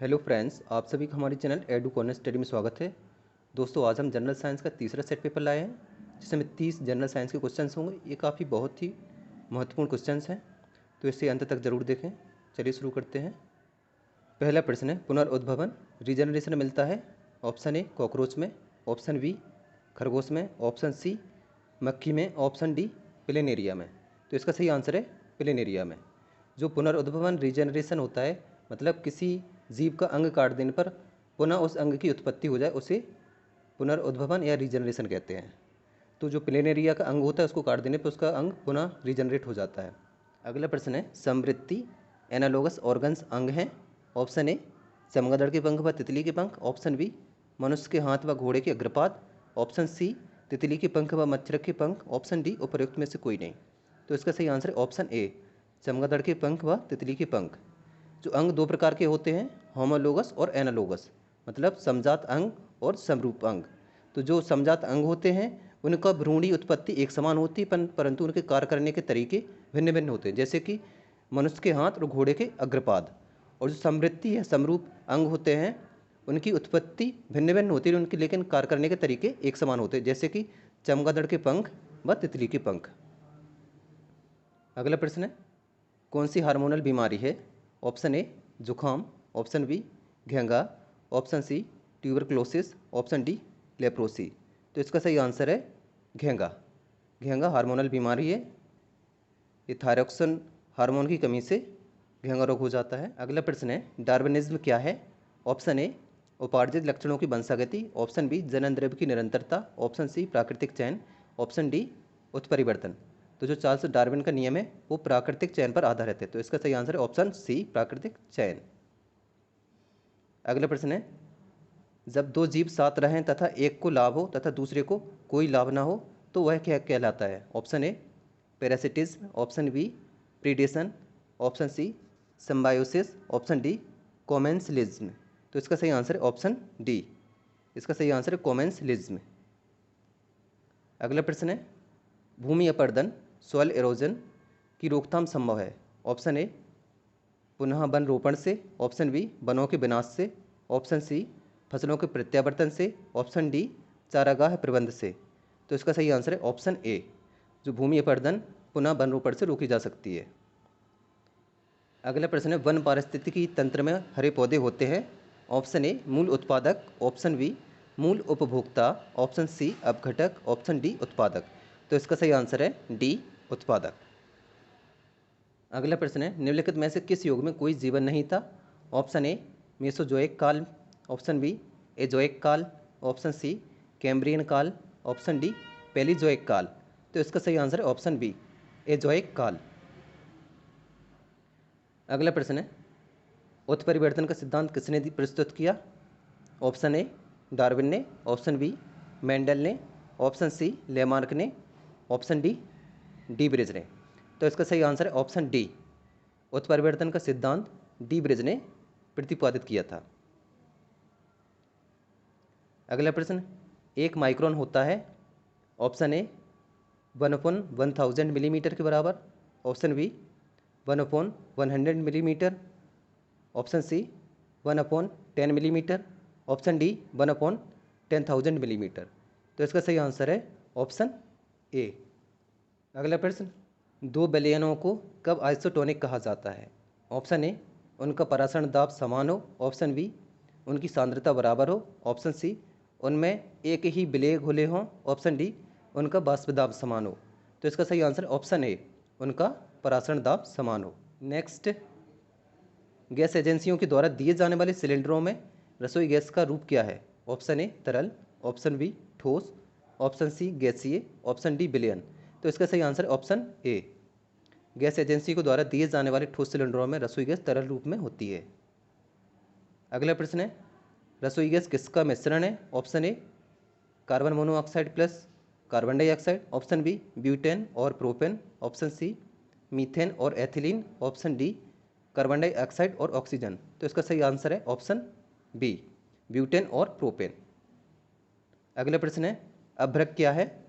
Hello friends, आप सभी का हमारे चैनल एडू कॉर्नर स्टडी में स्वागत है। दोस्तों, आज हम जनरल साइंस का तीसरा सेट पेपर लाए हैं जिसमें 30 जनरल साइंस के क्वेश्चंस होंगे। ये काफ़ी बहुत ही महत्वपूर्ण क्वेश्चंस हैं, तो इसे अंत तक ज़रूर देखें। चलिए शुरू करते हैं। पहला प्रश्न है, पुनर्उद्भवन रीजनरेशन मिलता है ऑप्शन ए कॉकरोच में, ऑप्शन बी खरगोश में, ऑप्शन सी मक्खी में, ऑप्शन डी प्लेनेरिया में। तो इसका सही आंसर है प्लेनेरिया में। जो पुनर्उद्भवन रीजनरेशन होता है, मतलब किसी जीव का अंग काट देने पर पुनः उस अंग की उत्पत्ति हो जाए, उसे पुनर्उद्भवन या रीजनरेशन कहते हैं। तो जो प्लेनेरिया का अंग होता है उसको काट देने पर उसका अंग पुनः रीजनरेट हो जाता है। अगला प्रश्न है, समवृत्ति एनालोगस ऑर्गन्स अंग हैं। ऑप्शन ए चमगादड़ के पंख व तितली के पंख, ऑप्शन बी मनुष्य के हाथ व घोड़े के अग्रपाद, ऑप्शन सी तितली के पंख व मच्छर के पंख, ऑप्शन डी उपरोक्त में से कोई नहीं। तो इसका सही आंसर है ऑप्शन ए चमगादड़ के पंख व तितली के पंख। जो अंग दो प्रकार के होते हैं, होमोलोगस और एनालोगस, मतलब समजात अंग और समरूप अंग। तो जो समजात अंग होते हैं उनका भ्रूणी उत्पत्ति एक समान होती है, परंतु उनके कार्य करने के तरीके भिन्न भिन्न होते हैं, जैसे कि मनुष्य के हाथ और घोड़े के अग्रपाद। और जो समवृत्ति है समरूप अंग होते हैं उनकी उत्पत्ति भिन्न भिन्न होती है उनकी, लेकिन कार्य करने के तरीके एक समान होते हैं, जैसे कि चमगादड़ के पंख व तितली के पंख। अगला प्रश्न है, कौन सी हार्मोनल बीमारी है? ऑप्शन ए जुखाम, ऑप्शन बी घेंगा, option C tuberculosis, option D leprosy. तो इसका सही आंसर है घेंगा। घेंगा हार्मोनल बीमारी है। ये थायरॉक्सिन हार्मोन की कमी से घेंगा रोग हो जाता है। अगला प्रश्न है, डार्विनिज्म क्या है? ऑप्शन ए उपार्जित लक्षणों की वंशागति, ऑप्शन बी जनन द्रव्य की निरंतरता, ऑप्शन सी प्राकृतिक चयन, ऑप्शन डी उत्परिवर्तन। तो जो चार्ल्स डार्विन का नियम है वो प्राकृतिक चयन पर आधारित है, तो इसका सही आंसर है ऑप्शन सी प्राकृतिक चयन। अगला प्रश्न है, जब दो जीव साथ रहें तथा एक को लाभ हो तथा दूसरे को कोई लाभ ना हो तो वह क्या कहलाता है? Option A parasitism, option B predation, option C symbiosis, option D commensalism. तो इसका सही आंसर है ऑप्शन डी। इसका सही आंसर है कोमेंसलिज्म। अगला प्रश्न है, भूमि अपरदन सॉइल एरोजन की रोकथाम संभव है? ऑप्शन ए पुनः वन रोपण से, ऑप्शन बी वनों के विनाश से, ऑप्शन सी फसलों के प्रत्यावर्तन से, ऑप्शन डी चारागाह प्रबंध से। तो इसका सही आंसर है ऑप्शन ए, जो भूमि अपरदन पुनः वन रोपण से रोकी जा सकती है। अगला प्रश्न है, वन पारिस्थितिकी तंत्र में हरे पौधे होते हैं? ऑप्शन ए मूल उत्पादक, ऑप्शन बी मूल उपभोक्ता, ऑप्शन सी अपघटक, ऑप्शन डी उत्पादक। तो इसका सही आंसर है डी उत्पादक। अगला प्रश्न है, निम्नलिखित में से किस युग में कोई जीवन नहीं था? ऑप्शन ए मेसोजोइक काल, ऑप्शन बी एजोइक काल, ऑप्शन सी कैम्ब्रियन काल, ऑप्शन डी पैलिजोइक काल। तो इसका सही आंसर है ऑप्शन बी एजोइक काल। अगला प्रश्न है, उत्परिवर्तन का सिद्धांत किसने प्रस्तुत किया? ऑप्शन ए डार्विन ने, ऑप्शन बी मेंडल ने, ऑप्शन सी लेमार्क ने, ऑप्शन डी ब्रिज ने। तो इसका सही आंसर है ऑप्शन डी, उत्परिवर्तन का सिद्धांत डी ब्रिज ने प्रतिपादित किया था। अगला प्रश्न, एक माइक्रोन होता है? ऑप्शन ए 1/1000 मिलीमीटर के बराबर, option B 1/100 millimetre, option C 1/10 millimetre, option D 1/10,000 millimetre. तो इसका सही आंसर है ऑप्शन ए। अगला प्रश्न, दो विलयनों को कब आइसोटोनिक कहा जाता है? ऑप्शन ए उनका परासरण दाब समान हो, ऑप्शन बी उनकी सांद्रता बराबर हो, ऑप्शन सी उनमें एक ही विलेय घुले हों, ऑप्शन डी उनका वाष्प दाब समान हो। तो इसका सही आंसर ऑप्शन ए उनका परासरण दाब समान हो। नेक्स्ट, गैस एजेंसियों के द्वारा दिए जाने वाले सिलेंडरों में रसोई गैस का रूप क्या है? ऑप्शन ए तरल, ऑप्शन बी ठोस, ऑप्शन सी गैसीय, ऑप्शन डी विलयन। तो इसका सही answer option A, gas agency के द्वारा दिए जाने वाले ठोस सिलेंडरों में रसोई गैस तरल रूप में होती है। अगला प्रश्न है, रसोई गैस किसका मिश्रण है? Option A carbon monoxide plus carbon dioxide, option B butane और प्रोपेन, ऑप्शन सी मीथेन और ethylene, option D carbon dioxide और ऑक्सीजन। तो इसका सही आंसर है ऑप्शन बी ब्यूटेन और प्रोपेन। अगला प्रश्न है, अभ्रक क्या है?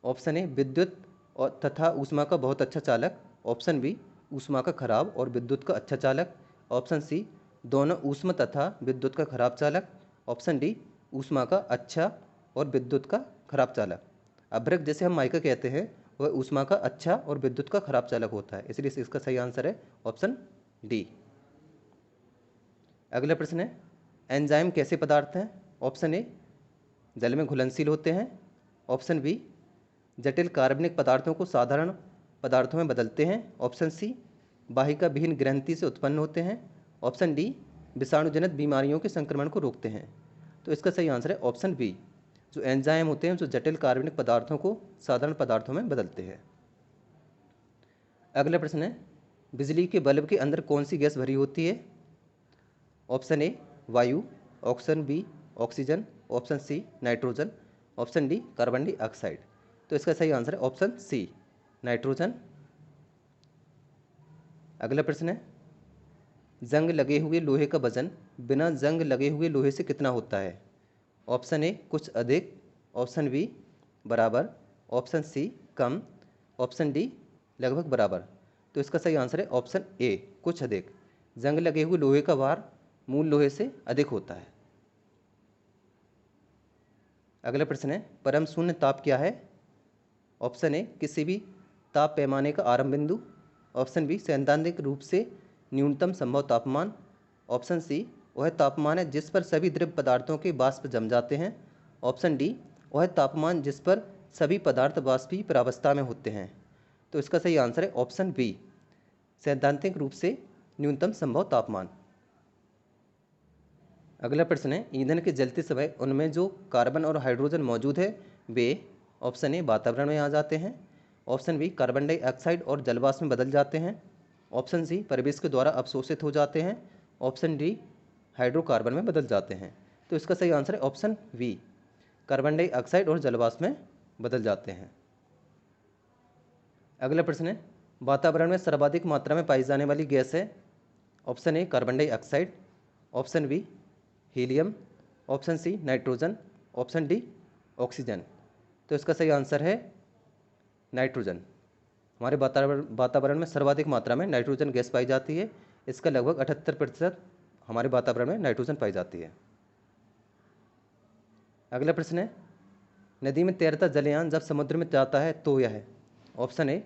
ऑप्शन ए विद्युत और तथा ऊष्मा का बहुत अच्छा चालक, ऑप्शन बी ऊष्मा का खराब और विद्युत का अच्छा चालक, ऑप्शन सी दोनों ऊष्मा तथा विद्युत का खराब चालक। ऑप्शन डी ऊष्मा का अच्छा और विद्युत का खराब चालक। अभ्रक जैसे हम माइका कहते हैं वह ऊष्मा का अच्छा और विद्युत का खराब चालक होता है, इसलिए इसका सही आंसर है ऑप्शन डी। अगला प्रश्न है एंजाइम कैसे पदार्थ हैं। ऑप्शन ए जल में घुलनशील होते हैं। ऑप्शन बी जटिल कार्बनिक पदार्थों को साधारण पदार्थों में बदलते हैं। ऑप्शन सी वाहिका विहीन ग्रंथि से उत्पन्न होते हैं। ऑप्शन डी विषाणुजनित बीमारियों के संक्रमण को रोकते हैं। तो इसका सही आंसर है ऑप्शन बी, जो एंजाइम होते हैं जो जटिल कार्बनिक पदार्थों को साधारण पदार्थों में बदलते हैं। अगला प्रश्न है बिजली के बल्ब के अंदर कौन सी गैस भरी होती है। ऑप्शन ए वायु। Option B oxygen. Option C nitrogen. Option D carbon dioxide. तो इसका सही आंसर है ऑप्शन सी नाइट्रोजन। अगला प्रश्न है जंग लगे हुए लोहे का वजन बिना जंग लगे हुए लोहे से कितना होता है। ऑप्शन ए कुछ अधिक। ऑप्शन बी बराबर। ऑप्शन सी कम। ऑप्शन डी लगभग बराबर। तो इसका सही आंसर है ऑप्शन ए कुछ अधिक। जंग लगे हुए लोहे का भार मूल लोहे से अधिक होता है। अगला प्रश्न है परम शून्य ताप क्या है। ऑप्शन ए किसी भी ताप पैमाने का आरंभ बिंदु। ऑप्शन बी सैद्धांतिक रूप से न्यूनतम संभव तापमान। ऑप्शन सी वह तापमान है जिस पर सभी द्रव पदार्थों के वाष्प जम जाते हैं। ऑप्शन डी वह तापमान जिस पर सभी पदार्थ वाष्पीय प्रावस्था में होते हैं। तो इसका सही आंसर है ऑप्शन बी सैद्धांतिक रूप से न्यूनतम संभव तापमान। अगला प्रश्न है ईंधन के जलते समय उनमें जो कार्बन और हाइड्रोजन मौजूद है वे ऑप्शन ए वातावरण में आ जाते हैं। ऑप्शन बी कार्बन डाइऑक्साइड और जलवाष्प में बदल जाते हैं। ऑप्शन सी परिवेश के द्वारा अवशोषित हो जाते हैं। ऑप्शन डी हाइड्रोकार्बन में बदल जाते हैं। तो इसका सही आंसर है ऑप्शन बी कार्बन डाइऑक्साइड और जलवाष्प में बदल जाते हैं। अगला प्रश्न है वातावरण में सर्वाधिक मात्रा में पाई जाने वाली गैस है। Option A carbon dioxide. Option B helium. Option C nitrogen. Option D oxygen. तो इसका सही आंसर है नाइट्रोजन। हमारे वातावरण में सर्वाधिक मात्रा में नाइट्रोजन गैस पाई जाती है। इसका लगभग 78% हमारे वातावरण में नाइट्रोजन पाई जाती है। अगला प्रश्न है नदी में तैरता जलयान जब समुद्र में जाता है तो यह है। ऑप्शन ए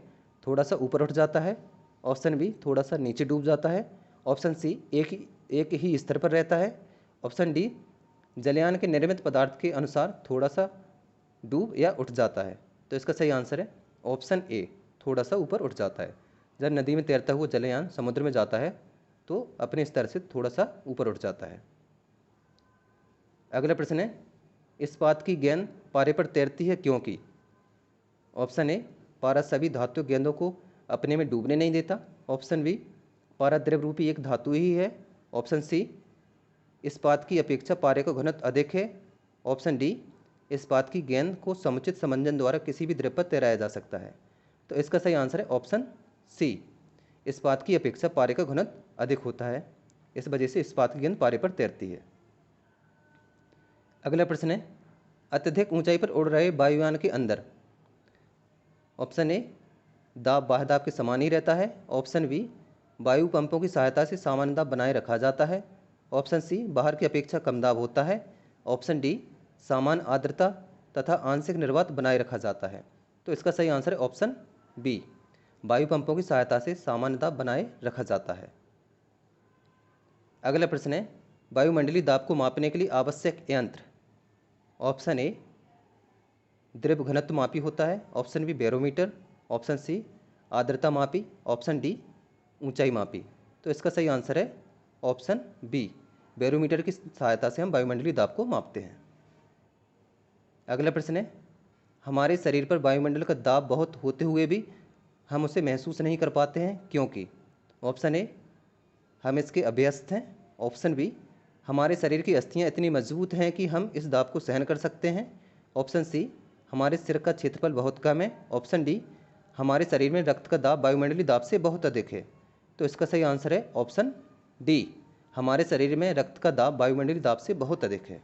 थोड़ा सा ऊपर उठ जाता है। ऑप्शन बी थोड़ा सा नीचे डूब जाता है। ऑप्शन सी एक ही स्तर पर रहता है। ऑप्शन डी जलयान के निर्मित पदार्थ के अनुसार थोड़ा सा डूब या उठ जाता है। तो इसका सही आंसर है ऑप्शन ए थोड़ा सा ऊपर उठ जाता है। जब नदी में तैरता हुआ जलयान समुद्र में जाता है तो अपने स्तर से थोड़ा सा ऊपर उठ जाता है। अगला प्रश्न है इस्पात की गेंद पारे पर तैरती है क्योंकि। ऑप्शन ए पारा सभी धातु गेंदों को अपने में डूबने नहीं देता। ऑप्शन बी पारा द्रव रूपी एक धातु ही है। ऑप्शन सी इस्पात की अपेक्षा पारे का घनत्व अधिक है। ऑप्शन डी इस्पात की गेंद को समुचित समंजन द्वारा किसी भी द्रव पर तैराया जा सकता है। तो इसका सही आंसर है ऑप्शन सी इस्पात की अपेक्षा पारे का घनत्व अधिक होता है, इस वजह से इस्पात की गेंद पारे पर तैरती है। अगला प्रश्न है अत्यधिक ऊंचाई पर उड़ रहे वायुयान के अंदर। ऑप्शन ए दाब बाह्य दाब के समान ही रहता है। ऑप्शन बी वायु पंपों की सहायता से सामान्य दाब बनाए रखा जाता है। ऑप्शन सी बाहर की अपेक्षा कम दाब होता है। ऑप्शन डी सामान्य आर्द्रता तथा आंशिक निर्वात बनाए रखा जाता है। तो इसका सही आंसर है ऑप्शन बी वायु पंपों की सहायता से सामान्य दाब बनाए रखा जाता है। अगला प्रश्न है वायुमंडलीय दाब को मापने के लिए आवश्यक यंत्र। ऑप्शन ए द्रव घनत्व मापी होता है। Option B barometer. Option C आर्द्रता मापी। ऑप्शन डी ऊंचाई मापी। तो इसका सही आंसर है ऑप्शन बी बैरोमीटर की सहायता से हम वायुमंडलीय दाब को मापते हैं। अगला प्रश्न है हमारे शरीर पर वायुमंडल का दाब बहुत होते हुए भी हम उसे महसूस नहीं कर पाते हैं क्योंकि। ऑप्शन ए हम इसके अभ्यस्त हैं। ऑप्शन बी हमारे शरीर की अस्थियां इतनी मजबूत हैं कि हम इस दाब को सहन कर सकते हैं। ऑप्शन सी हमारे सिर का क्षेत्रफल बहुत कम है। ऑप्शन डी हमारे शरीर में रक्त का दाब वायुमंडलीय दाब से बहुत अधिक है। तो इसका सही आंसर है ऑप्शन डी हमारे शरीर में रक्त का दाब वायुमंडलीय दाब से बहुत अधिक है।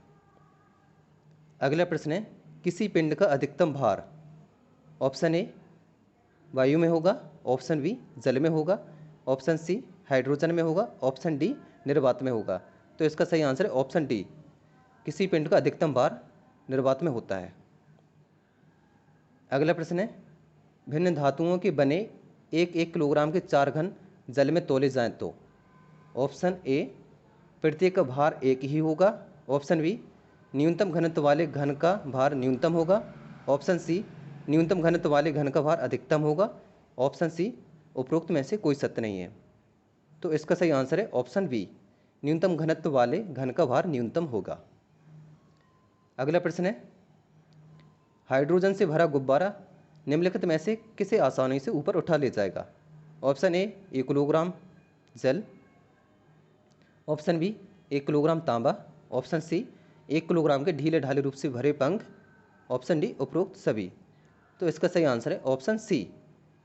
अगला प्रश्न है किसी पिंड का अधिकतम भार। ऑप्शन ए वायु में होगा। ऑप्शन बी जल में होगा। ऑप्शन सी हाइड्रोजन में होगा। ऑप्शन डी निर्वात में होगा। तो इसका सही आंसर है ऑप्शन डी, किसी पिंड का अधिकतम भार निर्वात में होता है। अगला प्रश्न है, भिन्न धातुओं के बने 1-1 किलोग्राम के 4 घन जल में तौले जाएं तो ऑप्शन ए, प्रत्येक का भार एक ही होगा। ऑप्शन बी, न्यूनतम घनत्व वाले घन का भार न्यूनतम होगा। ऑप्शन सी, न्यूनतम घनत्व वाले घन का भार अधिकतम होगा। ऑप्शन सी, उपरोक्त में से कोई सत्य नहीं है। तो इसका सही आंसर है ऑप्शन बी, न्यूनतम घनत्व वाले घन का भार न्यूनतम होगा। अगला प्रश्न है, हाइड्रोजन से भरा गुब्बारा निम्नलिखित में से किसे आसानी से ऊपर उठा ले जाएगा। ऑप्शन ए, 1 किलोग्राम जल। ऑप्शन बी, 1 किलोग्राम तांबा। ऑप्शन सी, 1 किलोग्राम के ढीले ढाले रूप से भरे पंख। ऑप्शन डी, उपरोक्त सभी। तो इसका सही आंसर है ऑप्शन सी,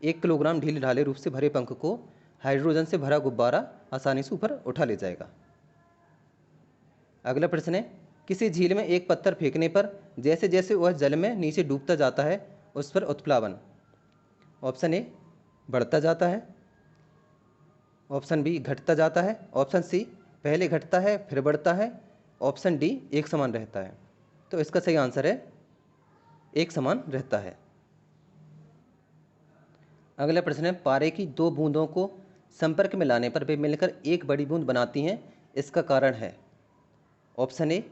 1 किलोग्राम ढीले ढाले रूप से भरे पंख को हाइड्रोजन से भरा गुब्बारा आसानी से ऊपर उठा ले जाएगा। अगला प्रश्न है, किसी झील में एक पत्थर फेंकने पर जैसे जैसे वह जल में नीचे डूबता जाता है उस पर उत्प्लावन ऑप्शन ए, बढ़ता जाता है। ऑप्शन बी, घटता जाता है। ऑप्शन सी, पहले घटता है फिर बढ़ता है। ऑप्शन डी, एक समान रहता है। तो इसका सही आंसर है एक समान रहता है। अगला प्रश्न है, पारे की 2 बूंदों को संपर्क में लाने पर वे मिलकर एक बड़ी बूंद बनाती हैं, इसका कारण है। ऑप्शन ए,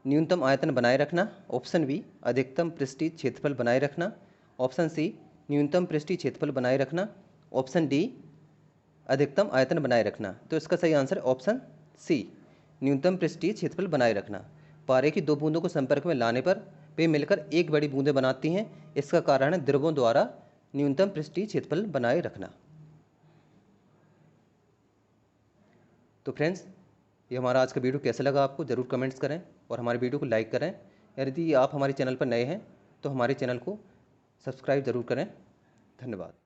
न्यूनतम आयतन बनाए रखना। ऑप्शन बी, अधिकतम पृष्ठीय क्षेत्रफल बनाए रखना। ऑप्शन सी, न्यूनतम पृष्ठीय क्षेत्रफल बनाए रखना। ऑप्शन डी, अधिकतम आयतन बनाए रखना। तो इसका सही आंसर ऑप्शन सी, न्यूनतम पृष्ठीय क्षेत्रफल बनाए रखना। पारे की 2 बूंदों को संपर्क में लाने पर वे मिलकर एक बड़ी बूंदें बनाती हैं, इसका कारण है द्रवों द्वारा न्यूनतम पृष्ठीय क्षेत्रफल बनाए रखना। तो फ्रेंड्स, ये हमारा आज का वीडियो कैसा लगा आपको ज़रूर कमेंट्स करें और हमारे वीडियो को लाइक करें। यदि आप हमारे चैनल पर नए हैं तो हमारे चैनल को सब्सक्राइब ज़रूर करें। धन्यवाद।